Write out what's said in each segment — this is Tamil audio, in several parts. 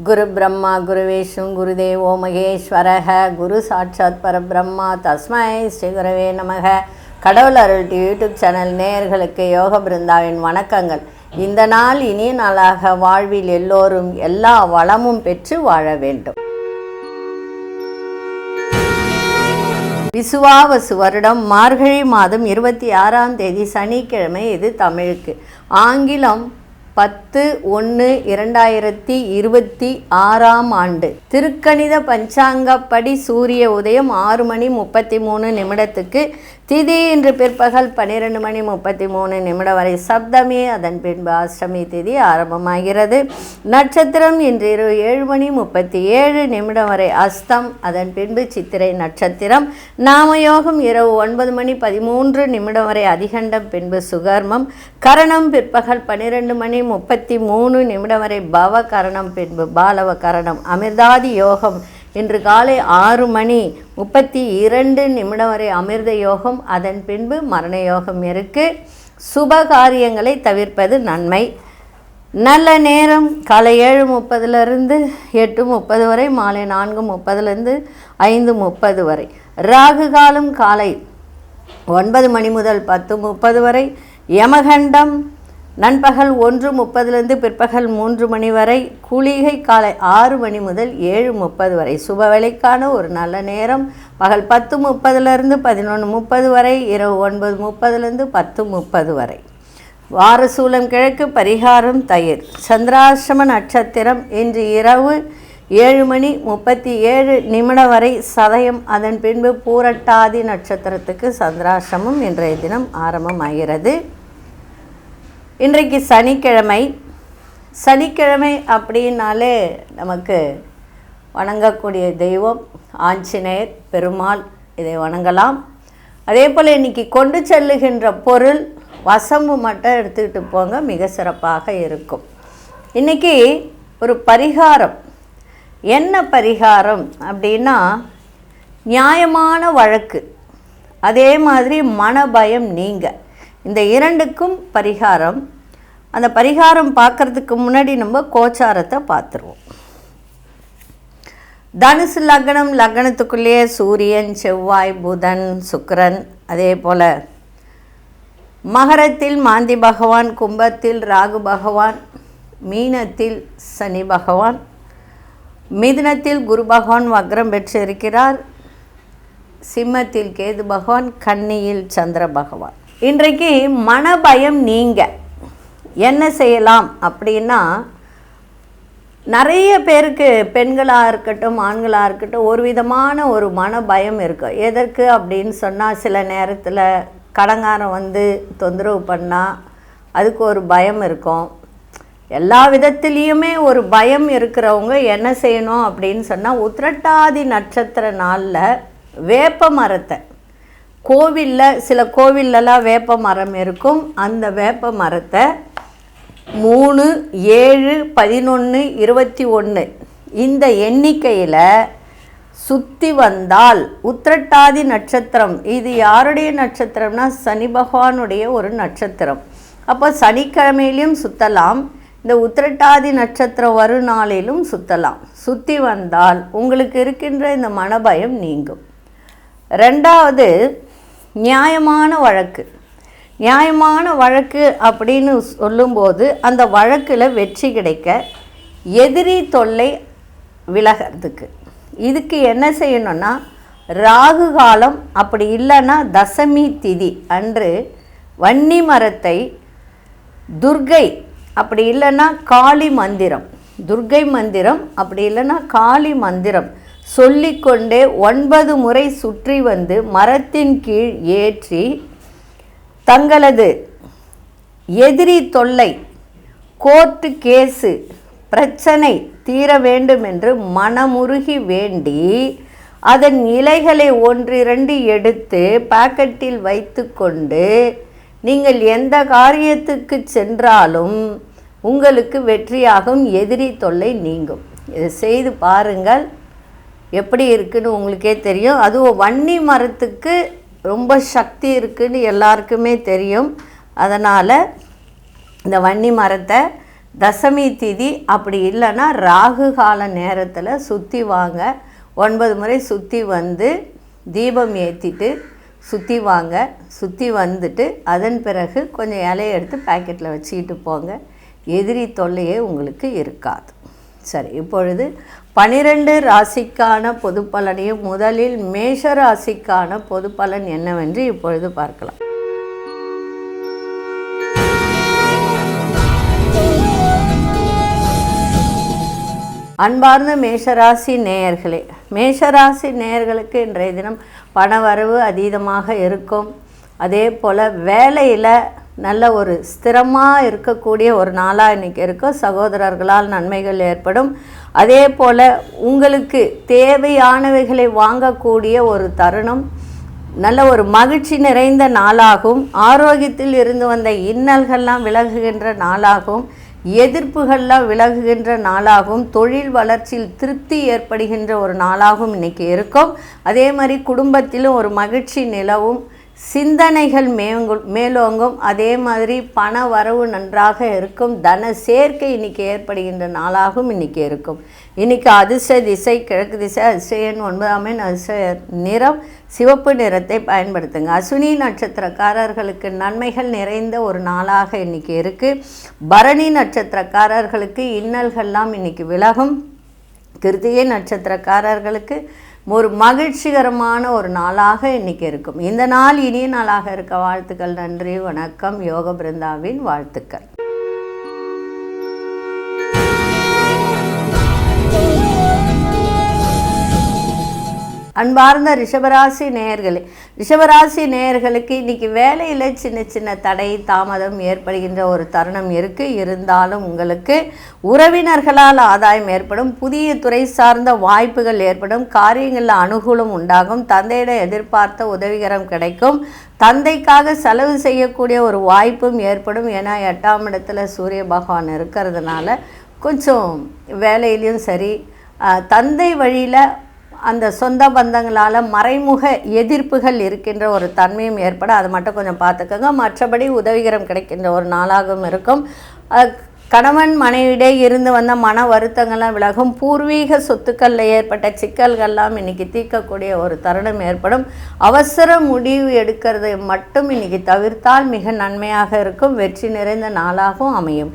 குரு பிரம்மா குரு விஷ்ணு குருதேவோ மகேஸ்வரக குரு சாட்சாத் பரபிரம்மா தஸ்மை ஸ்ரீ குரவே நமக. கடவுள் அருள் யூடியூப் சேனல் நேயர்களுக்கு யோக பிருந்தாவின் வணக்கங்கள். இந்த நாள் இனிய நாளாக வாழ்வில் எல்லோரும் எல்லா வளமும் பெற்று வாழ வேண்டும். விசுவாவசு வருடம் மார்கழி மாதம் 26ஆம் தேதி சனிக்கிழமை. இது தமிழுக்கு. ஆங்கிலம் 10/1/2026ஆம் ஆண்டு. திருக்கணித பஞ்சாங்கப்படி சூரிய உதயம் 6:33 திதி இன்று பிற்பகல் 12:33 வரை சப்தமி, அதன் பின்பு அஷ்டமி திதி ஆரம்பமாகிறது. நட்சத்திரம் இன்று இரவு 7:37 வரை அஸ்தம், அதன் பின்பு சித்திரை நட்சத்திரம். நாமயோகம் இரவு 9:13 வரை அதிகண்டம், பின்பு சுகர்மம். கரணம் பிற்பகல் 12:33 வரை பவ கரணம், பின்பு பாலவ கரணம். அமிர்தாதி யோகம் இன்று காலை 6:32 வரை அமிர்த யோகம், அதன் பின்பு மரண யோகம் இருக்கு. சுப காரியங்களை தவிர்ப்பது நன்மை. நல்ல நேரம் காலை 7:30 8:30 வரை, மாலை 4:30 5:30 வரை. ராகு காலம் காலை 9 மணி முதல் 10:30 வரை. யமகண்டம் நண்பகல் 1:30 பிற்பகல் 3 மணி வரை. குளிகை காலை 6 மணி முதல் 7:30 வரை. சுப வேளைக்கான ஒரு நல்ல நேரம் பகல் 10:30 11:30 வரை, இரவு 9:30 10:30 வரை. வாரசூலம் கிழக்கு, பரிகாரம் தயிர். சந்திராசிரம நட்சத்திரம் இன்று இரவு 7:37 வரை சதயம், அதன் பின்பு பூரட்டாதி நட்சத்திரத்துக்கு சந்திராசிரமம் இன்றைய தினம் ஆரம்பமாகிறது. இன்றைக்கு சனிக்கிழமை. சனிக்கிழமை அப்படின்னாலே நமக்கு வணங்கக்கூடிய தெய்வம் ஆஞ்சநேயர் பெருமாள், இதை வணங்கலாம். அதே போல் இன்றைக்கி கொண்டு செல்லுகின்ற பொருள் வசம்பு மட்டும் எடுத்துக்கிட்டு போங்க, மிக சிறப்பாக இருக்கும். இன்றைக்கி ஒரு பரிகாரம். என்ன பரிகாரம் அப்படின்னா, நியாயமான வழக்கு, அதே மாதிரி மனபயம் நீங்க, இந்த இரண்டுக்கும் பரிகாரம். அந்த பரிகாரம் பார்க்குறதுக்கு முன்னாடி நம்ம கோச்சாரத்தை பார்த்துருவோம். தனுசு லக்னம், லக்னத்துக்குள்ளேயே சூரியன், செவ்வாய், புதன், சுக்கிரன். அதே போல் மகரத்தில் மாந்தி பகவான், கும்பத்தில் ராகு பகவான், மீனத்தில் சனி பகவான், மிதுனத்தில் குரு பகவான் வக்ரம் பெற்று இருக்கிறார், சிம்மத்தில் கேது பகவான், கன்னியில் சந்திர பகவான். இன்றைக்கு மனபயம் நீங்க என்ன செய்யலாம் அப்படின்னா, நிறைய பேருக்கு பெண்களாக இருக்கட்டும் ஆண்களாக இருக்கட்டும் ஒரு விதமான ஒரு மனபயம் இருக்கும். எதற்கு அப்படின்னு சொன்னால், சில நேரத்தில் கடங்காரம் வந்து தொந்தரவு பண்ணால் அதுக்கு ஒரு பயம் இருக்கும். எல்லா விதத்துலேயுமே ஒரு பயம் இருக்கிறவங்க என்ன செய்யணும் அப்படின்னு சொன்னால், உத்திரட்டாதி நட்சத்திர நாளில் வேப்ப மரத்தை, கோவிலில் சில கோவிலெலாம் வேப்ப மரம் இருக்கும், அந்த வேப்ப மரத்தை 3 7 11 21 இந்த எண்ணிக்கையில் சுற்றி வந்தால், உத்திரட்டாதி நட்சத்திரம் இது யாருடைய நட்சத்திரம்னா சனி பகவானுடைய ஒரு நட்சத்திரம். அப்போ சனிக்கிழமையிலையும் சுற்றலாம், இந்த உத்திரட்டாதி நட்சத்திரம் வரும் நாளிலும் சுற்றலாம். சுற்றி வந்தால் உங்களுக்கு இருக்கின்ற இந்த மனபயம் நீங்கும். ரெண்டாவது, நியாயமான வழக்கு. நியாயமான வழக்கு அப்படின்னு சொல்லும்போது அந்த வழக்கில் வெற்றி கிடைக்க, எதிரி தொல்லை விலகிறதுக்கு இதுக்கு என்ன செய்யணும்னா, ராகு காலம் அப்படி இல்லைன்னா தசமி திதி அன்று வன்னி மரத்தை, துர்கை அப்படி இல்லைன்னா காளி மந்திரம், துர்கை மந்திரம் அப்படி இல்லைன்னா காளி மந்திரம் சொல்லிக்கொண்டே 9 முறை சுற்றி வந்து மரத்தின் கீழ் ஏற்றி, தங்களது எதிரி தொல்லை, கோர்ட்டு கேஸு பிரச்சனை தீர வேண்டும் என்று மனமுருகி வேண்டி, அதன் இலைகளை 1-2 எடுத்து பாக்கெட்டில் வைத்து கொண்டு நீங்கள் எந்த காரியத்துக்கு சென்றாலும் உங்களுக்கு வெற்றியாகும், எதிரி தொல்லை நீங்கும். இதை செய்து பாருங்கள், எப்படி இருக்குன்னு உங்களுக்கே தெரியும். அதுவும் வன்னி மரத்துக்கு ரொம்ப சக்தி இருக்குதுன்னு எல்லாருக்குமே தெரியும். அதனால் இந்த வன்னி மரத்தை தசமி திதி, அப்படி இல்லைன்னா ராகு கால நேரத்தில் சுற்றி வாங்க. 9 முறை சுற்றி வந்து தீபம் ஏற்றிட்டு சுற்றி வாங்க. சுற்றி வந்துட்டு அதன் பிறகு கொஞ்சம் இலையை எடுத்து பேக்கெட்டில் வச்சுக்கிட்டு போங்க. எதிரி தொல்லையே உங்களுக்கு இருக்காது. சரி, இப்பொழுது 12 ராசிக்கான பொது பலனையும் முதலில் மேஷ ராசிக்கான பொது பலன் என்னவென்று இப்பொழுது பார்க்கலாம். அன்பார்ந்த மேஷராசி நேயர்களே, மேஷராசி நேயர்களுக்கு இன்றைய தினம் பணவரவு அதீதமாக இருக்கும். அதே போல் வேலையில் நல்ல ஒரு ஸ்திரமாக இருக்கக்கூடிய ஒரு நாளாக இன்றைக்கி இருக்கும். சகோதரர்களால் நன்மைகள் ஏற்படும். அதே போல் உங்களுக்கு தேவையானவைகளை வாங்கக்கூடிய ஒரு தருணம், நல்ல ஒரு மகிழ்ச்சி நிறைந்த நாளாகும். ஆரோக்கியத்தில் இருந்து வந்த இன்னல்கள்லாம் விலகுகின்ற நாளாகும். எதிர்ப்புகள்லாம் விலகுகின்ற நாளாகவும் தொழில் வளர்ச்சியில் திருப்தி ஏற்படுகின்ற ஒரு நாளாகவும் இன்றைக்கி இருக்கும். அதே மாதிரி குடும்பத்திலும் ஒரு மகிழ்ச்சி நிலவும், சிந்தனைகள் மேலோங்கும். அதே மாதிரி பண வரவு நன்றாக இருக்கும். தன சேர்க்கை இன்றைக்கி ஏற்படுகின்ற நாளாகவும் இன்றைக்கி இருக்கும். இன்றைக்கி அதிர்ஷ்ட திசை கிழக்கு திசை, அதிர்ஷ்ட எண் 9, அதிர்ஷ்ட நிறம் சிவப்பு நிறத்தை பயன்படுத்துங்க. அஸ்வினி நட்சத்திரக்காரர்களுக்கு நன்மைகள் நிறைந்த ஒரு நாளாக இன்றைக்கி இருக்குது. பரணி நட்சத்திரக்காரர்களுக்கு இன்னல்கள்லாம் இன்றைக்கி விலகும். கிருத்திகை நட்சத்திரக்காரர்களுக்கு ஒரு மகிழ்ச்சிகரமான ஒரு நாளாக இன்றைக்கி இருக்கும். இந்த நாள் இனிய நாளாக இருக்க வாழ்த்துக்கள். நன்றி, வணக்கம். யோக பிருந்தாவின் வாழ்த்துக்கள். அன்பார்ந்த ரிஷபராசி நேயர்களே, ரிஷபராசி நேயர்களுக்கு இன்றைக்கி வேலையில் சின்ன சின்ன தடை தாமதம் ஏற்படுகின்ற ஒரு தருணம் இருக்குது. இருந்தாலும் உங்களுக்கு உறவினர்களால் ஆதாயம் ஏற்படும். புதிய துறை சார்ந்த வாய்ப்புகள் ஏற்படும். காரியங்களில் அனுகூலம் உண்டாகும். தந்தையிடம் எதிர்பார்த்த உதவிகரம் கிடைக்கும். தந்தைக்காக செலவு செய்யக்கூடிய ஒரு வாய்ப்பும் ஏற்படும். ஏன்னா 8ஆம் இடத்துல சூரிய பகவான் இருக்கிறதுனால கொஞ்சம் வேலையிலையும் சரி, தந்தை வழியில் அந்த சொந்த பந்தங்களால் மறைமுக எதிர்ப்புகள் இருக்கின்ற ஒரு தன்மையும் ஏற்பட, அதை மட்டும் கொஞ்சம் பார்த்துக்கோங்க. மற்றபடி உதவிகரம் கிடைக்கின்ற ஒரு நாளாகவும் இருக்கும். கணவன் மனைவியிடையே இருந்து வந்த மன வருத்தங்கள்லாம் விலகும். பூர்வீக சொத்துக்களில் ஏற்பட்ட சிக்கல்கள்லாம் இன்றைக்கி தீர்க்கக்கூடிய ஒரு தருணம் ஏற்படும். அவசர முடிவு எடுக்கிறதை மட்டும் இன்றைக்கி தவிர்த்தால் மிக நன்மையாக இருக்கும். வெற்றி நிறைந்த நாளாகவும் அமையும்.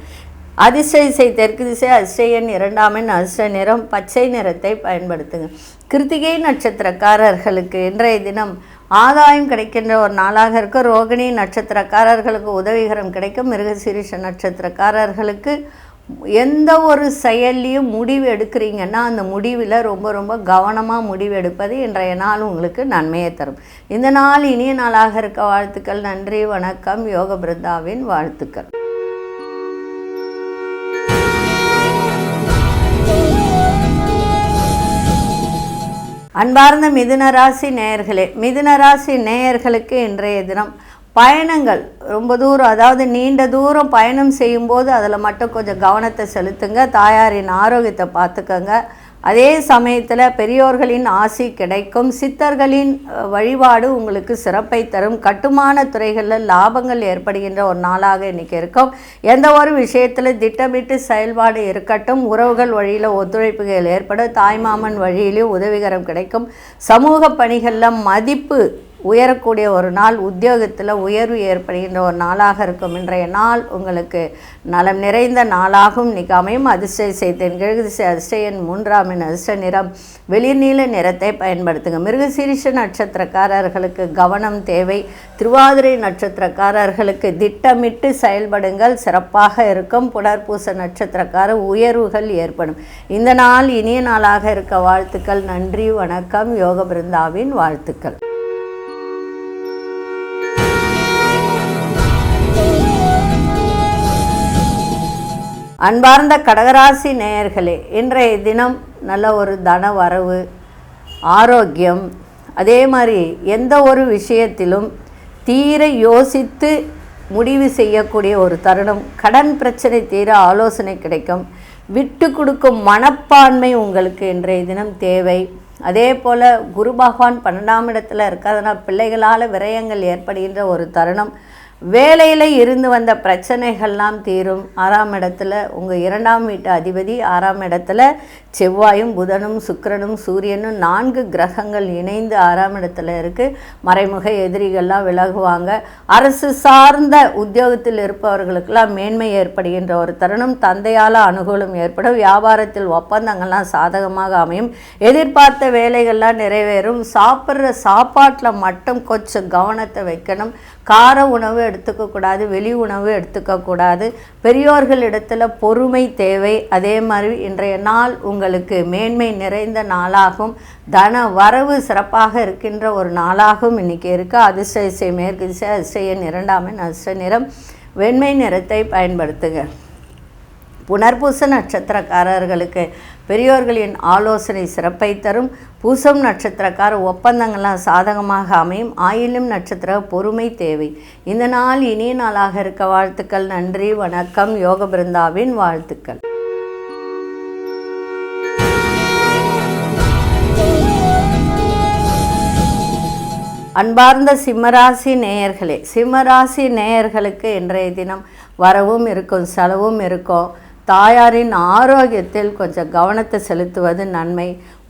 அதிர்ஷ்ட திசை தெற்கு திசை, அதிர்ஷ்ட எண் 2, அதிர்ஷ்ட நிறம் பச்சை நிறத்தை பயன்படுத்துங்க. கிருத்திகை நட்சத்திரக்காரர்களுக்கு இன்றைய தினம் ஆதாயம் கிடைக்கின்ற ஒரு நாளாக இருக்கும். ரோகிணி நட்சத்திரக்காரர்களுக்கு உதவிகரம் கிடைக்கும். மிருகசீரிஷ நட்சத்திரக்காரர்களுக்கு எந்த ஒரு செயல்லையும் முடிவு எடுக்கிறீங்கன்னா அந்த முடிவில் ரொம்ப ரொம்ப கவனமாக முடிவு எடுப்பது இன்றைய நாள் உங்களுக்கு நன்மையை தரும். இந்த நாள் இனிய நாளாக இருக்க வாழ்த்துக்கள். நன்றி, வணக்கம். யோக பிருந்தாவின் வாழ்த்துக்கள். அன்பார்ந்த மிதுனராசி நேயர்களே, மிதுனராசி நேயர்களுக்கு இன்றைய தினம் பயணங்கள் ரொம்ப தூரம், அதாவது நீண்ட தூரம் பயணம் செய்யும்போது அதில் மட்டும் கொஞ்சம் கவனத்தை செலுத்துங்க. தாயாரின் ஆரோக்கியத்தை பார்த்துக்கங்க. அதே சமயத்தில் பெரியோர்களின் ஆசி கிடைக்கும். சித்தர்களின் வழிபாடு உங்களுக்கு சிறப்பை தரும். கட்டுமான துறைகளில் லாபங்கள் ஏற்படுகின்ற ஒரு நாளாக இன்றைக்கி இருக்கும். எந்த ஒரு விஷயத்தில் திட்டமிட்டு செயல்பாடு இருக்கட்டும். உறவுகள் வழியில் ஒத்துழைப்புகள் ஏற்படும். தாய்மாமன் வழியிலும் உதவிகரம் கிடைக்கும். சமூக பணிகளில் மதிப்பு உயரக்கூடிய ஒரு நாள். உத்தியோகத்தில் உயர்வு ஏற்படுகின்ற ஒரு நாளாக இருக்கும். இன்றைய நாள் உங்களுக்கு நலம் நிறைந்த நாளாகவும் இன்றைக்கி அமையும். அதிர்ஷ்ட திசை தென்கிழக்கு திசை, அதிர்ஷ்ட எண் 3, அதிர்ஷ்ட நிறம் வெளிர்நீல நிறத்தை பயன்படுத்துங்க. மிருகசீரிஷ நட்சத்திரக்காரர்களுக்கு கவனம் தேவை. திருவாதிரை நட்சத்திரக்காரர்களுக்கு திட்டமிட்டு செயல்படுங்கள், சிறப்பாக இருக்கும். புனர்பூச நட்சத்திரக்கார உயர்வுகள் ஏற்படும். இந்த நாள் இனிய நாளாக இருக்க வாழ்த்துக்கள். நன்றி, வணக்கம். யோக பிருந்தாவின் வாழ்த்துக்கள். அன்பார்ந்த கடகராசி நேயர்களே, இன்றைய தினம் நல்ல ஒரு தன வரவு, ஆரோக்கியம், அதே மாதிரி எந்த ஒரு விஷயத்திலும் தீர யோசித்து முடிவு செய்யக்கூடிய ஒரு தருணம். கடன் பிரச்சனை தீர ஆலோசனை கிடைக்கும். விட்டு கொடுக்கும் மனப்பான்மை உங்களுக்கு இன்றைய தினம் தேவை. அதே போல் குரு பகவான் 12ஆம் இடத்துல இருக்கிறதுனா பிள்ளைகளால் விரயங்கள் ஏற்படுகின்ற ஒரு தருணம். வேலையில் இருந்து வந்த பிரச்சனைகள்லாம் தீரும். 6ஆம் இடத்துல உங்கள் 2ஆம் வீட்டு அதிபதி 6ஆம் இடத்துல செவ்வாயும் புதனும் சுக்கிரனும் சூரியனும் 4 கிரகங்கள் இணைந்து 6ஆம் இடத்துல இருக்குது. மறைமுக எதிரிகள்லாம் விலகுவாங்க. அரசு சார்ந்த உத்தியோகத்தில் இருப்பவர்களுக்கெல்லாம் மேன்மை ஏற்படுகின்ற ஒரு தருணம். தந்தையால் அனுகூலம் ஏற்படும். வியாபாரத்தில் ஒப்பந்தங்கள்லாம் சாதகமாக அமையும். எதிர்பார்த்த வேலைகள்லாம் நிறைவேறும். சாப்பிட்ற சாப்பாட்டில் மட்டும் கொஞ்சம் கவனத்தை வைக்கணும். கார உணவு எடுத்துக்கக்கூடாது, வெளி உணவு எடுத்துக்கக்கூடாது. பெரியோர்களிடத்தில் பொறுமை தேவை. அதே மாதிரி இன்றைய நாள் உங்களுக்கு மேன்மை நிறைந்த நாளாகும். தன வரவு சிறப்பாக இருக்கின்ற ஒரு நாளாகவும் இன்றைக்கி இருக்குது. அதிர்ஷ்ட திசை மேற்கு திசை, அதிர்ஷ்ட எண் 2ஆம் எண், அதிர்ஷ்ட நிறம் வெண்மை நிறத்தை பயன்படுத்துங்க. புனர்பூச நட்சத்திரக்காரர்களுக்கு பெரியோர்களின் ஆலோசனை சிறப்பை தரும். பூசம் நட்சத்திரக்கார ஒப்பந்தங்கள்லாம் சாதகமாக அமையும். ஆயிலும் நட்சத்திர பொறுமை தேவை. இந்த நாள் இனிய நாளாக இருக்க வாழ்த்துக்கள். நன்றி, வணக்கம். யோக பிருந்தாவின் வாழ்த்துக்கள். அன்பார்ந்த சிம்மராசி நேயர்களே, சிம்மராசி நேயர்களுக்கு இன்றைய தினம் வரவும் இருக்கும், செலவும் இருக்கும். தாயாரின் ஆரோக்கியத்தில் கொஞ்சம் கவனத்தை செலுத்துவது நன்மை.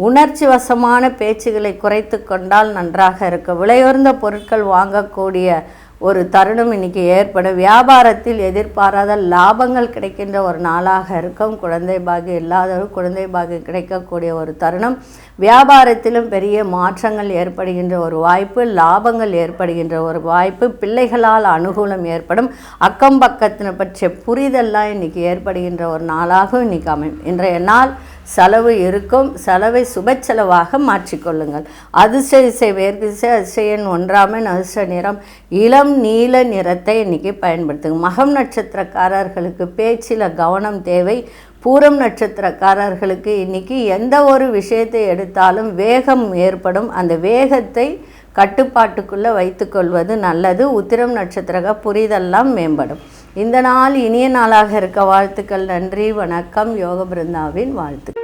உணர்ச்சி வசமான பேச்சுகளை குறைத்து கொண்டால் நன்றாக இருக்கும். விலையுயர்ந்த பொருட்கள் வாங்கக்கூடிய ஒரு தருணம் இன்றைக்கி ஏற்படும். வியாபாரத்தில் எதிர்பாராத லாபங்கள் கிடைக்கின்ற ஒரு நாளாக இருக்கும். குழந்தை பாக்கியம் இல்லாதவர்கள் குழந்தை பாக்கியம் கிடைக்கக்கூடிய ஒரு தருணம். வியாபாரத்திலும் பெரிய மாற்றங்கள் ஏற்படுகின்ற ஒரு வாய்ப்பு, லாபங்கள் ஏற்படுகின்ற ஒரு வாய்ப்பு. பிள்ளைகளால் அனுகூலம் ஏற்படும். அக்கம் பக்கத்தினை பற்றிய புரிதல்லாம் இன்றைக்கி ஏற்படுகின்ற ஒரு நாளாகவும் இன்றைக்கி அமையும். இன்றைய நாள் செலவு இருக்கும். செலவை சுப செலவாக மாற்றிக்கொள்ளுங்கள். அதிர்ஷ்ட திசை மேற்கு திசை, அதிர்ஷ்ட எண் 1ஆம் எண், அதிர்ஷ்ட நிறம் இளம் நீல நிறத்தை இன்றைக்கி பயன்படுத்துங்க. மகம் நட்சத்திரக்காரர்களுக்கு பேச்சில் கவனம் தேவை. பூரம் நட்சத்திரக்காரர்களுக்கு இன்றைக்கி எந்த ஒரு விஷயத்தை எடுத்தாலும் வேகம் ஏற்படும். அந்த வேகத்தை கட்டுப்பாட்டுக்குள்ளே வைத்துக்கொள்வது நல்லது. உத்திரம் நட்சத்திர புரிதெல்லாம் மேம்படும். இந்த நாள் இனிய நாளாக இருக்க வாழ்த்துக்கள். நன்றி, வணக்கம். யோக பிருந்தாவின் வாழ்த்துக்கள்.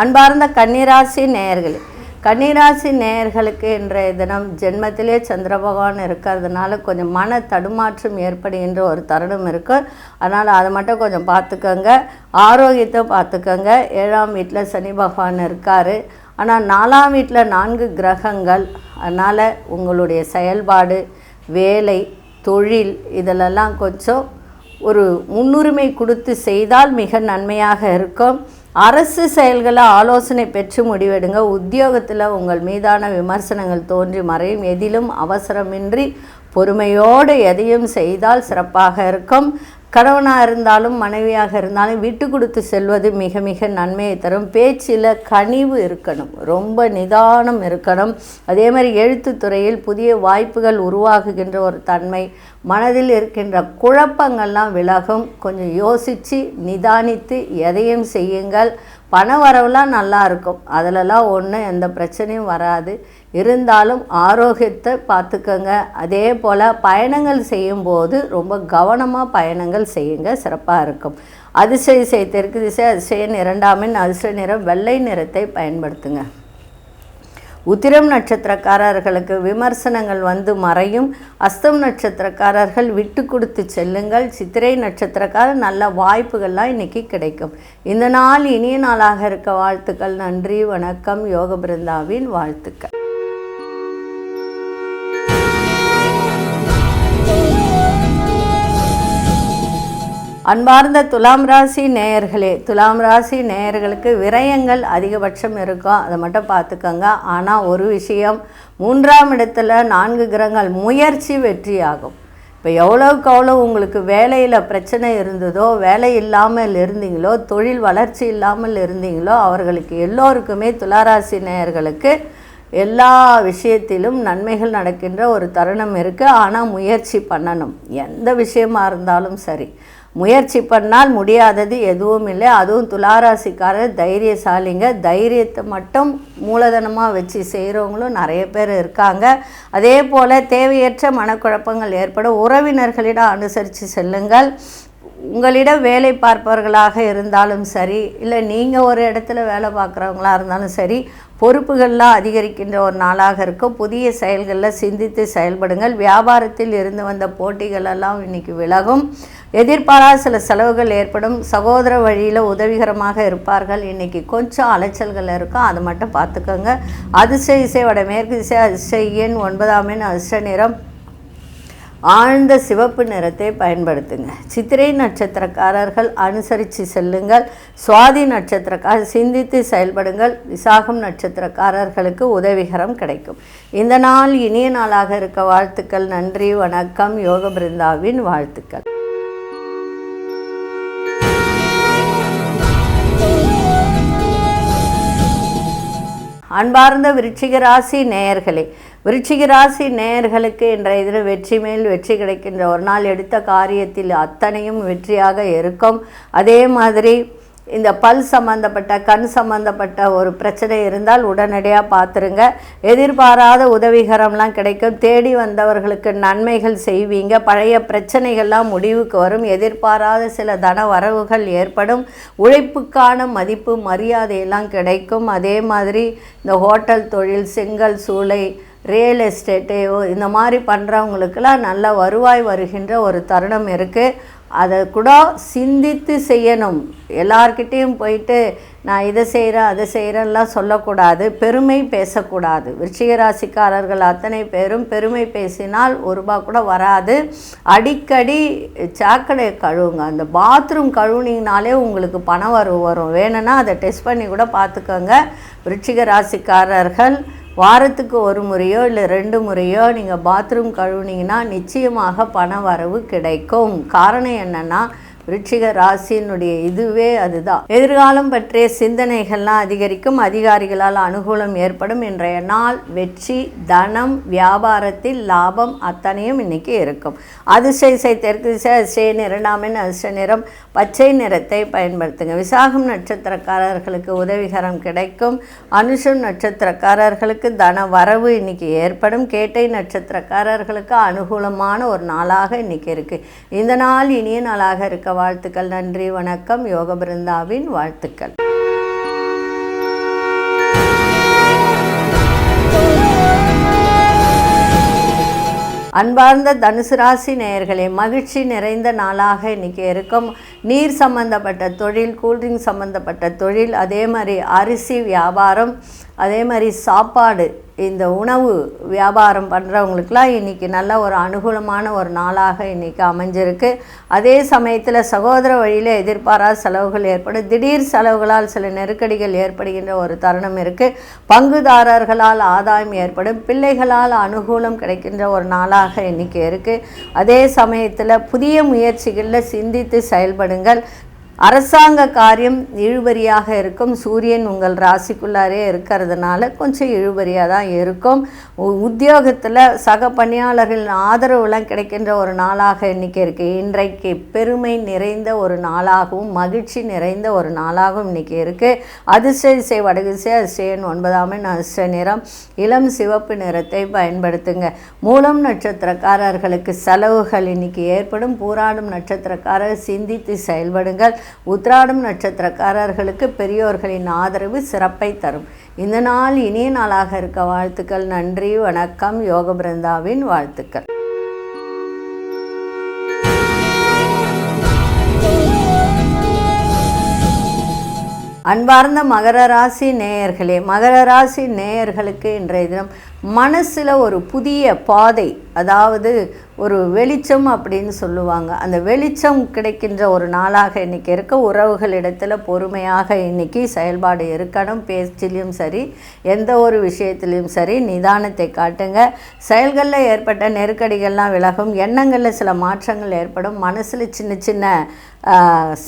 அன்பார்ந்த கன்னிராசி நேயர்களே, கன்னிராசி நேயர்களுக்கு இன்றைய தினம் ஜென்மத்திலே சந்திர பகவான் இருக்கிறதுனால கொஞ்சம் மன தடுமாற்றம் ஏற்படுகின்ற ஒரு தருணம் இருக்குது. அதனால் அதை மட்டும் கொஞ்சம் பார்த்துக்கோங்க. ஆரோக்கியத்தை பார்த்துக்கோங்க. 7ஆம் வீட்டில் சனி பகவான் இருக்கார். ஆனால் 4ஆம் வீட்டில் 4 கிரகங்கள். அதனால் உங்களுடைய செயல்பாடு, வேலை, தொழில் இதிலெல்லாம் கொஞ்சம் ஒரு முன்னுரிமை கொடுத்து செய்தால் மிக நன்மையாக இருக்கும். அரசு செயல்களை ஆலோசனை பெற்று முடிவெடுங்க. உத்தியோகத்தில் உங்கள் மீதான விமர்சனங்கள் தோன்றி மறையும். எதிலும் அவசரமின்றி பொறுமையோடு எதையும் செய்தால் சிறப்பாக இருக்கும். கணவனாக இருந்தாலும் மனைவியாக இருந்தாலும் விட்டு கொடுத்து செல்வது மிக மிக நன்மையை தரும். பேச்சில் கனிவு இருக்கணும், ரொம்ப நிதானம் இருக்கணும். அதே மாதிரி எழுத்துத்துறையில் புதிய வாய்ப்புகள் உருவாகுகின்ற ஒரு தன்மை. மனதில் இருக்கின்ற குழப்பங்கள்லாம் விலகும். கொஞ்சம் யோசித்து நிதானித்து எதையும் செய்யுங்கள். பண வரவுலாம் நல்லா இருக்கும். அதிலலாம் ஒன்றும் எந்த பிரச்சனையும் வராது. இருந்தாலும் ஆரோக்கியத்தை பார்த்துக்கோங்க. அதே போல் பயணங்கள் செய்யும்போது ரொம்ப கவனமாக பயணங்கள் செய்யுங்க, சிறப்பாக இருக்கும். அதிர்ஷ்ட திசை தெற்கு திசை, அதிர்ஷ்ட எண் 2ஆம் எண், அதிர்ஷ்ட நிறம் வெள்ளை நிறத்தை பயன்படுத்துங்க. உத்திரம் நட்சத்திரக்காரர்களுக்கு விமர்சனங்கள் வந்து மறையும். அஸ்தம் நட்சத்திரக்காரர்கள் விட்டு கொடுத்து செல்லுங்கள். சித்திரை நட்சத்திரக்காரர் நல்ல வாய்ப்புகள்லாம் இன்றைக்கி கிடைக்கும். இந்த நாள் இனிய நாளாக இருக்க வாழ்த்துக்கள். நன்றி, வணக்கம். யோக பிருந்தாவின் வாழ்த்துக்கள். அன்பார்ந்த துலாம் ராசி நேயர்களே, துலாம் ராசி நேயர்களுக்கு விரயங்கள் அதிகபட்சம் இருக்கும். அதை மட்டும் பார்த்துக்கோங்க. ஆனால் ஒரு விஷயம், 3ஆம் இடத்துல 4 கிரகங்கள், முயற்சி வெற்றியாகும். இப்போ எவ்வளோக்கு எவ்வளோ உங்களுக்கு வேலையில் பிரச்சனை இருந்ததோ, வேலை இல்லாமல் இருந்தீங்களோ, தொழில் வளர்ச்சி இல்லாமல் இருந்தீங்களோ, அவர்களுக்கு எல்லோருக்குமே துளாராசி நேயர்களுக்கு எல்லா விஷயத்திலும் நன்மைகள் நடக்கின்ற ஒரு தருணம் இருக்குது. ஆனால் முயற்சி பண்ணணும். எந்த விஷயமா இருந்தாலும் சரி, முயற்சி பண்ணால் முடியாதது எதுவும் இல்லை. அதுவும் துளாராசிக்காரர் தைரியசாலிங்க. தைரியத்தை மட்டும் மூலதனமாக வச்சு செய்கிறவங்களும் நிறைய பேர் இருக்காங்க. அதே போல் தேவையற்ற மனக்குழப்பங்கள் ஏற்படும். உறவினர்களிடம் அனுசரித்து செல்லுங்கள். உங்களிடம் வேலை பார்ப்பவர்களாக இருந்தாலும் சரி, இல்லை நீங்கள் ஒரு இடத்துல வேலை பார்க்குறவங்களா இருந்தாலும் சரி, பொறுப்புகள்லாம் அதிகரிக்கின்ற ஒரு நாளாக இருக்கும். புதிய செயல்களில் சிந்தித்து செயல்படுங்கள். வியாபாரத்தில் இருந்து வந்த போட்டிகளெல்லாம் இன்றைக்கி விலகும். எதிர்பாராத சில செலவுகள் ஏற்படும். சகோதர வழியில் உதவிகரமாக இருப்பார்கள். இன்றைக்கி கொஞ்சம் அலைச்சல்கள் இருக்கும், அதை மட்டும் பார்த்துக்கோங்க. அதிர்ஷ்ட இசை வடமேற்கு திசை, அதிர்ஷ்ட எண் 9ஆம் எண், அதிர்ஷ்ட நிறம் ஆழ்ந்த சிவப்பு நிறத்தை பயன்படுத்துங்க. சித்திரை நட்சத்திரக்காரர்கள் அனுசரித்து செல்லுங்கள். சுவாதி நட்சத்திரக்காரர் சிந்தித்து செயல்படுங்கள். விசாகம் நட்சத்திரக்காரர்களுக்கு உதவிகரம் கிடைக்கும். இந்த நாள் இனிய நாளாக இருக்க வாழ்த்துக்கள். நன்றி, வணக்கம். யோக பிருந்தாவின் வாழ்த்துக்கள். அன்பார்ந்த விருச்சிக ராசி நேயர்களே, விருச்சிக ராசி நேயர்களுக்கு இன்றைய தினம் வெற்றி மேல் வெற்றி கிடைக்கின்ற ஒரு நாள். எடுத்த காரியத்தில் அத்தனையும் வெற்றியாக இருக்கும். அதே மாதிரி இந்த பல் சம்பந்தப்பட்ட கண் சம்பந்தப்பட்ட ஒரு பிரச்சனை இருந்தால் உடனடியாக பார்த்துருங்க. எதிர்பாராத உதவிகரம்லாம் கிடைக்கும். தேடி வந்தவர்களுக்கு நன்மைகள் செய்வீங்க. பழைய பிரச்சனைகள்லாம் முடிவுக்கு வரும். எதிர்பாராத சில தன வரவுகள் ஏற்படும். உழைப்புக்கான மதிப்பு மரியாதையெல்லாம் கிடைக்கும். அதே மாதிரி இந்த ஹோட்டல் தொழில், செங்கல் சூளை, ரியல் எஸ்டேட்டு இந்த மாதிரி பண்ணுறவங்களுக்கெல்லாம் நல்ல வருவாய் வருகின்ற ஒரு தருணம் இருக்குது. அதை கூட சிந்தித்து செய்யணும். எல்லார்கிட்டேயும் போயிட்டு நான் இதை செய்கிறேன் அதை செய்கிறேன்லாம் சொல்லக்கூடாது. பெருமை பேசக்கூடாது. விருச்சிக ராசிக்காரர்கள் அத்தனை பேரும் பெருமை பேசினால் ஒரு ரூபா கூட வராது. அடிக்கடி சாக்கடை கழுவுங்க. அந்த பாத்ரூம் கழுவுனீங்கனாலே உங்களுக்கு பண வரவு வரும். வேணும்னா அதை டெஸ்ட் பண்ணி கூட பார்த்துக்கோங்க. விருச்சிக ராசிக்காரர்கள் வாரத்துக்கு ஒரு முறையோ இல்லை 2 முறையோ நீங்கள் பாத்ரூம் கழுவுனீங்கன்னா நிச்சயமாக பண வரவு கிடைக்கும். காரணம் என்னென்னா விருச்சிக ராசியினுடைய இதுவே அதுதான். எதிர்காலம் பற்றிய சிந்தனைகள்லாம் அதிகரிக்கும். அதிகாரிகளால் அனுகூலம் ஏற்படும். இன்றைய நாள் வெற்றி, தனம், வியாபாரத்தில் லாபம் அத்தனையும் இன்றைக்கி இருக்கும். அதிர்ஷ்ட இசை தெற்கு திசை, அதிர்ஷ்ட எண் 2ஆம் எண், அதிர்ஷ்ட நிறம் பச்சை நிறத்தை பயன்படுத்துங்க. விசாகம் நட்சத்திரக்காரர்களுக்கு உதவிகரம் கிடைக்கும். அனுஷம் நட்சத்திரக்காரர்களுக்கு தன வரவு இன்றைக்கி ஏற்படும். கேட்டை நட்சத்திரக்காரர்களுக்கு அனுகூலமான ஒரு நாளாக இன்றைக்கி இருக்குது. இந்த நாள் இனிய நாளாக இருக்க வாழ்த்துக்கள். நன்றி, வணக்கம். யோக பிருந்தாவின் வாழ்த்துக்கள். அன்பார்ந்த தனுசு ராசி நேயர்களே, மகிழ்ச்சி நிறைந்த நாளாக இன்றைக்கி இருக்கும். நீர் சம்பந்தப்பட்ட தொழில், கூல்ட்ரிங்க் சம்பந்தப்பட்ட தொழில், அதே மாதிரி அரிசி வியாபாரம், அதே மாதிரி சாப்பாடு, இந்த உணவு வியாபாரம் பண்ணுறவங்களுக்கெல்லாம் இன்றைக்கி நல்ல ஒரு அனுகூலமான ஒரு நாளாக இன்றைக்கி அமைஞ்சிருக்கு. அதே சமயத்தில் சகோதர வழியில் எதிர்பாராத செலவுகள் ஏற்படும். திடீர் செலவுகளால் சில நெருக்கடிகள் ஏற்படுகின்ற ஒரு தருணம் இருக்குது. பங்குதாரர்களால் ஆதாயம் ஏற்படும். பிள்ளைகளால் அனுகூலம் கிடைக்கின்ற ஒரு நாளாக இன்றைக்கி இருக்குது. அதே சமயத்தில் புதிய முயற்சிகளில் சிந்தித்து செயல்படுங்கள். அரசாங்க காரியம் இழுபறியாக இருக்கும். சூரியன் உங்கள் ராசிக்குள்ளாரே இருக்கிறதுனால கொஞ்சம் இழுபறியாக தான் இருக்கும். உத்தியோகத்தில் சக பணியாளர்களின் ஆதரவுலாம் கிடைக்கின்ற ஒரு நாளாக இன்றைக்கி இருக்குது. இன்றைக்கு பெருமை நிறைந்த ஒரு நாளாகவும் மகிழ்ச்சி நிறைந்த ஒரு நாளாகவும் இன்றைக்கி இருக்குது. அதிர்ஷ்ட இசை வடகு திசை, அதிர்ஷ்ட எண் 9ஆம் எண், அதிர்ஷ்ட நிறம் இளம் சிவப்பு நிறத்தை பயன்படுத்துங்க. மூலம் நட்சத்திரக்காரர்களுக்கு செலவுகள் இன்றைக்கி ஏற்படும். பூராடும் நட்சத்திரக்காரர் சிந்தித்து செயல்படுங்கள். உத்திராடம் நட்சத்திரக்காரர்களுக்கு பெரியோர்களின் ஆதரவு சிறப்பை தரும். இந்த நாள் இனிய நாளாக இருக்க வாழ்த்துக்கள். நன்றி, வணக்கம். யோக பிருந்தாவின் வாழ்த்துக்கள். அன்பார்ந்த மகர ராசி நேயர்களே, மகர ராசி நேயர்களுக்கு இன்றைய தினம் மனசில் ஒரு புதிய பாதை, அதாவது ஒரு வெளிச்சம் அப்படின்னு சொல்லுவாங்க, அந்த வெளிச்சம் கிடைக்கின்ற ஒரு நாளாக இன்றைக்கி இருக்க. உறவுகளிடத்தில் பொறுமையாக இன்றைக்கி செயல்பாடு இருக்கணும். பேச்சிலையும் சரி, எந்த ஒரு விஷயத்துலையும் சரி நிதானத்தை காட்டுங்க. செயல்களில் ஏற்பட்ட நெருக்கடிகள்லாம் விலகும். எண்ணங்களில் சில மாற்றங்கள் ஏற்படும். மனசில் சின்ன சின்ன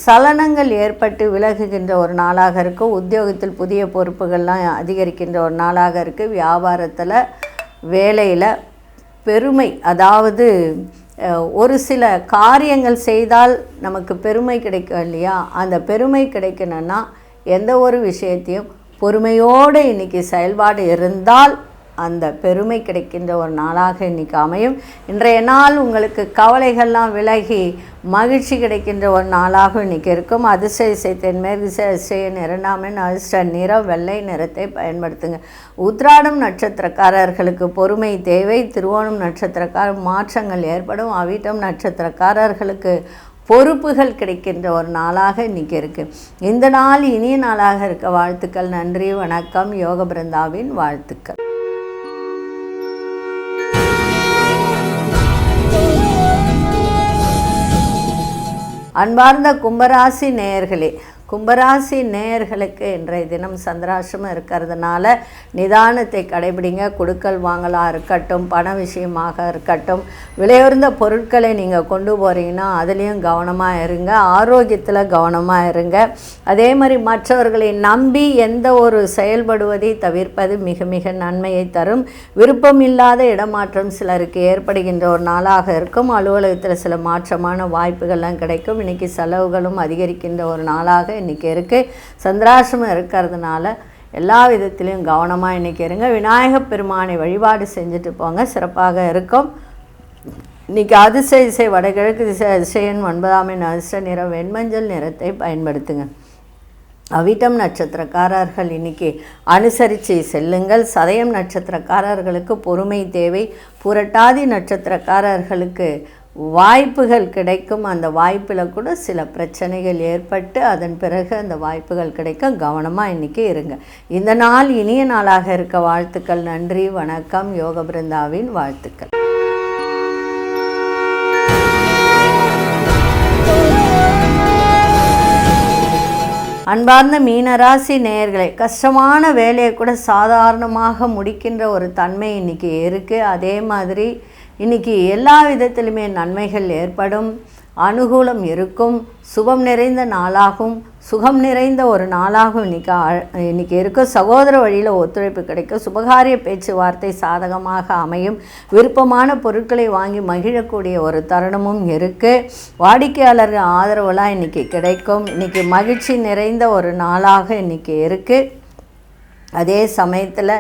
சலனங்கள் ஏற்பட்டு விலகுகின்ற ஒரு நாளாக இருக்கும். உத்தியோகத்தில் புதிய பொறுப்புகள்லாம் அதிகரிக்கின்ற ஒரு நாளாக இருக்குது. வியாபாரத்தில், வேலையில் பெருமை, அதாவது ஒரு சில காரியங்கள் செய்தால் நமக்கு பெருமை கிடைக்கும் இல்லையா, அந்த பெருமை கிடைக்கணும்னா எந்த ஒரு விஷயத்தையும் பொறுமையோடு இன்றைக்கி செயல்பாடு இருந்தால் அந்த பெருமை கிடைக்கின்ற ஒரு நாளாக இன்றைக்கி அமையும். இன்றைய நாள் உங்களுக்கு கவலைகள்லாம் விலகி மகிழ்ச்சி கிடைக்கின்ற ஒரு நாளாக இன்றைக்கி இருக்கும். அதிர்ஷ்ட தென்மேற்கு அதிர்ஷ்ட இரண்டாம் அதிர்ஷ்ட நிறம் வெள்ளை நிறத்தை பயன்படுத்துங்க. உத்திராடம் நட்சத்திரக்காரர்களுக்கு பொறுமை தேவை. திருவோணம் நட்சத்திரக்கார மாற்றங்கள் ஏற்படும். அவிட்டம் நட்சத்திரக்காரர்களுக்கு பொறுப்புகள் கிடைக்கின்ற ஒரு நாளாக இன்றைக்கி இருக்குது. இந்த நாள் இனிய நாளாக இருக்க வாழ்த்துக்கள். நன்றி, வணக்கம். யோக பிருந்தாவின் வாழ்த்துக்கள். அன்பார்ந்த கும்பராசி நேயர்களே, கும்பராசி நேயர்களுக்கு இன்றைய தினம் சந்திராசிரமம் இருக்கிறதுனால நிதானத்தை கடைபிடிங்க. கொடுக்கல் வாங்கலாக இருக்கட்டும், பண விஷயமாக இருக்கட்டும், விலையுறந்த பொருட்களை நீங்கள் கொண்டு போகிறீங்கன்னா அதுலேயும் கவனமாக இருங்க. ஆரோக்கியத்தில் கவனமாக இருங்க. அதே மாதிரி மற்றவர்களை நம்பி எந்த ஒரு செயல்படுவதை தவிர்ப்பது மிக மிக நன்மையை தரும். விருப்பமில்லாத இடமாற்றம் சிலருக்கு ஏற்படுகின்ற ஒரு நாளாக இருக்கும். அலுவலகத்தில் சில மாற்றமான வாய்ப்புகள்லாம் கிடைக்கும். இன்றைக்கி செலவுகளும் அதிகரிக்கின்ற ஒரு நாளாக இன்றைக்கி இருக்குது. சந்திராசிரமம் இருக்கிறதுனால எல்லா விதத்திலையும் கவனமாக இன்றைக்கி இருங்க. விநாயகப் பெருமானை வழிபாடு செஞ்சுட்டு போங்க, சிறப்பாக இருக்கும். இன்றைக்கி அதிர்ஷ்ட வடகிழக்கு திசை அதிர்ஷ்டன் 9ஆம் எண் அதிர்ஷ்ட நிறம் வெண்மஞ்சள் நிறத்தை பயன்படுத்துங்க. அவிட்டம் நட்சத்திரக்காரர்கள் இன்றைக்கி அனுசரித்து செல்லுங்கள். சதயம் நட்சத்திரக்காரர்களுக்கு பொறுமை தேவை. புரட்டாதி நட்சத்திரக்காரர்களுக்கு வாய்ப்புகள் கிடைக்கும். அந்த வாய்ப்பில் கூட சில பிரச்சனைகள் ஏற்பட்டு அதன் பிறகு அந்த வாய்ப்புகள் கிடைக்க கவனமாக இன்றைக்கி இருங்க. இந்த நாள் இனிய நாளாக இருக்க வாழ்த்துக்கள். நன்றி, வணக்கம். யோக பிருந்தாவின் வாழ்த்துக்கள். அன்பார்ந்த மீனராசி நேயர்களே, கஷ்டமான வேலையை கூட சாதாரணமாக முடிக்கின்ற ஒரு தன்மை இன்றைக்கி இருக்குது. அதே மாதிரி இன்றைக்கி எல்லா விதத்திலுமே நன்மைகள் ஏற்படும். அனுகூலம் இருக்கும். சுபம் நிறைந்த நாளாகும், சுகம் நிறைந்த ஒரு நாளாகும் இன்றைக்கி இருக்கும். சகோதர வழியில் ஒத்துழைப்பு கிடைக்கும். சுபகாரிய பேச்சுவார்த்தை சாதகமாக அமையும். விருப்பமான பொருட்களை வாங்கி மகிழக்கூடிய ஒரு தருணமும் இருக்குது. வாடிக்கையாளர்கள் ஆதரவுலாம் இன்றைக்கி கிடைக்கும். இன்றைக்கி மகிழ்ச்சி நிறைந்த ஒரு நாளாக இன்றைக்கி இருக்குது. அதே சமயத்தில்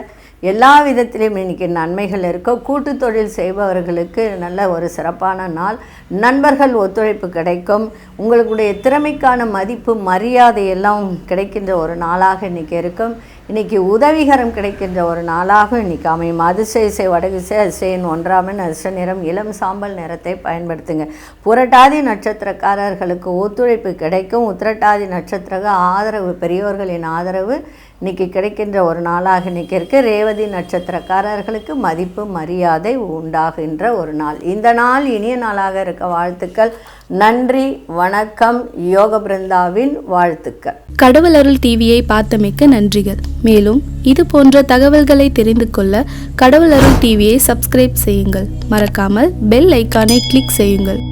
எல்லா விதத்திலையும் இன்றைக்கி நன்மைகள் இருக்கும். கூட்டு தொழில் செய்பவர்களுக்கு நல்ல ஒரு சிறப்பான நாள். நண்பர்கள் ஒத்துழைப்பு கிடைக்கும். உங்களுடைய திறமைக்கான மதிப்பு மரியாதை எல்லாம் கிடைக்கின்ற ஒரு நாளாக இன்றைக்கி இருக்கும். இன்றைக்கி உதவிகரம் கிடைக்கின்ற ஒரு நாளாக இன்றைக்கி அமையும். அதிர்ஷ்ட வடகிசை அதிர்ஷ்டன் 1ஆம் எண் அதிர்ஷ்ட நிறம் இளம் சாம்பல் நிறத்தை பயன்படுத்துங்க. புரட்டாதி நட்சத்திரக்காரர்களுக்கு ஒத்துழைப்பு கிடைக்கும். உத்திரட்டாதி நட்சத்திர ஆதரவு, பெரியோர்களின் ஆதரவு இன்றைக்கி கிடைக்கின்ற ஒரு நாளாக இன்றைக்கி இருக்குது. ரேவதி நட்சத்திரக்காரர்களுக்கு மதிப்பு மரியாதை உண்டாகின்ற ஒரு நாள். இந்த நாள் இனிய நாளாக இருக்க வாழ்த்துக்கள். நன்றி, வணக்கம். யோக பிருந்தாவின் வாழ்த்துக்கள். கடவுள் அருள் டிவியை பார்த்தமைக்க நன்றிகள். மேலும் இது போன்ற தகவல்களை தெரிந்து கொள்ள கடவுள் அருள் டிவியை சப்ஸ்கிரைப் செய்யுங்கள். மறக்காமல் பெல் ஐக்கானை கிளிக் செய்யுங்கள்.